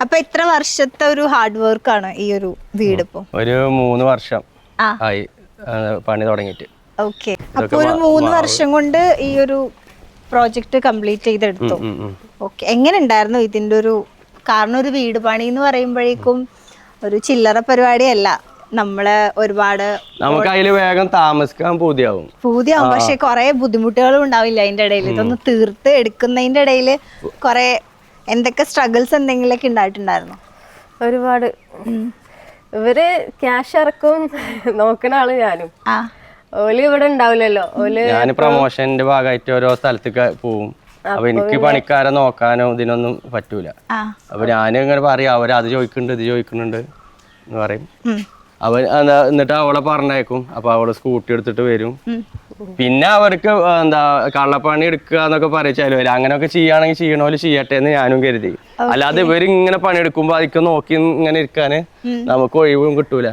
അപ്പൊ എത്ര വർഷത്തെ ഒരു ഹാർഡ് വർക്ക് ആണ് ഈ ഒരു വീട് ഇപ്പൊ? ഒരു 3 വർഷം ആയി പണി തുടങ്ങിയിട്ട്. ഓക്കെ, അപ്പൊ ഒരു 3 വർഷം കൊണ്ട് ഈ ഒരു പ്രോജക്റ്റ് കംപ്ലീറ്റ് ചെയ്തെടുത്തു. ഓക്കെ, എങ്ങനെ ഉണ്ടായിരുന്നു ഇതിന്റെ ഒരു, കാരണം ഒരു വീട് പണി എന്ന് പറയുമ്പോഴേക്കും ഒരു ചില്ലറ പരിപാടിയല്ല, നമ്മള് ഒരുപാട് നമുക്ക് അതിൽ വേഗം താമസിക്കാൻ പൂതിയാവും. പക്ഷെ കുറെ ബുദ്ധിമുട്ടുകളും ഉണ്ടാവില്ല അതിന്റെ ഇടയിൽ. ഇതൊന്ന് തീർത്ത് എടുക്കുന്നതിന്റെ ഇടയിൽ കുറെ എന്തൊക്കെ സ്ട്രഗിൾസ് എന്തെങ്കിലുമൊക്കെ ഉണ്ടായിട്ടുണ്ടായിരുന്നു? ഒരുപാട്. ഇവര് ക്യാഷ് ഇറക്കും നോക്കണ ആള് ഞാനും. ഓല് ഇവിടെ ഉണ്ടാവില്ലല്ലോ. ഞാൻ പ്രൊമോഷന്റെ ഭാഗമായിട്ട് ഓരോ സ്ഥലത്തേക്ക് പോവും. അപ്പൊ എനിക്ക് പണിക്കാരെ നോക്കാനോ ഇതിനൊന്നും പറ്റൂല. അപ്പൊ ഞാനും ഇങ്ങനെ പറയും, അവരത് ചോദിക്കുന്നുണ്ട് ഇത് ചോദിക്കുന്നുണ്ട് എന്ന് പറയും. അവൻ എന്നിട്ട് അവളെ പറഞ്ഞേക്കും. അപ്പൊ അവള് സ്കൂട്ടി എടുത്തിട്ട് വരും. പിന്നെ അവർക്ക് എന്താ കള്ളപ്പണി എടുക്കുക എന്നൊക്കെ പറയിച്ചാലും അങ്ങനെയൊക്കെ ചെയ്യുകയാണെങ്കിൽ ചെയ്യണോല് ചെയ്യട്ടെ എന്ന് ഞാനും കരുതി. അല്ലാതെ ഇവരിങ്ങനെ പണിയെടുക്കുമ്പോ അതിക്ക് നോക്കി ഇങ്ങനെ ഇരിക്കാന് നമുക്ക് ഒഴിവും കിട്ടൂല.